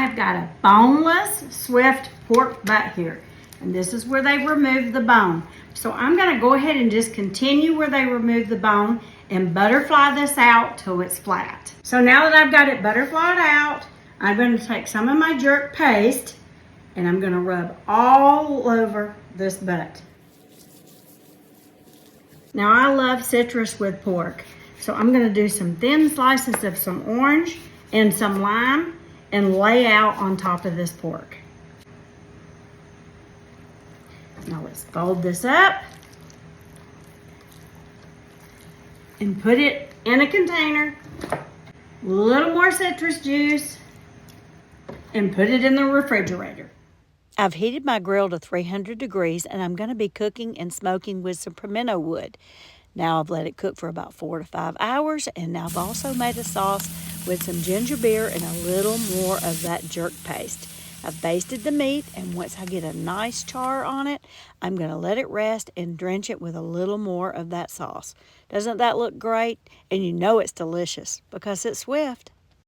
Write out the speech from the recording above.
I've got a boneless Swift pork butt here. And this is where they remove the bone. So I'm gonna go ahead and just continue where they remove the bone and butterfly this out till it's flat. So now that I've got it butterflied out, I'm gonna take some of my jerk paste and I'm gonna rub all over this butt. Now I love citrus with pork. So I'm gonna do some thin slices of some orange and some lime and lay out on top of this pork. Now let's fold this up and put it in a container, a little more citrus juice, and put it in the refrigerator. I've heated my grill to 300 degrees and I'm going to be cooking and smoking with some pimento wood. Now I've let it cook for about 4 to 5 hours, and now I've also made a sauce with some ginger beer and a little more of that jerk paste. I've basted the meat, and once I get a nice char on it, I'm going to let it rest and drench it with a little more of that sauce. Doesn't that look great? And you know it's delicious because it's Swift.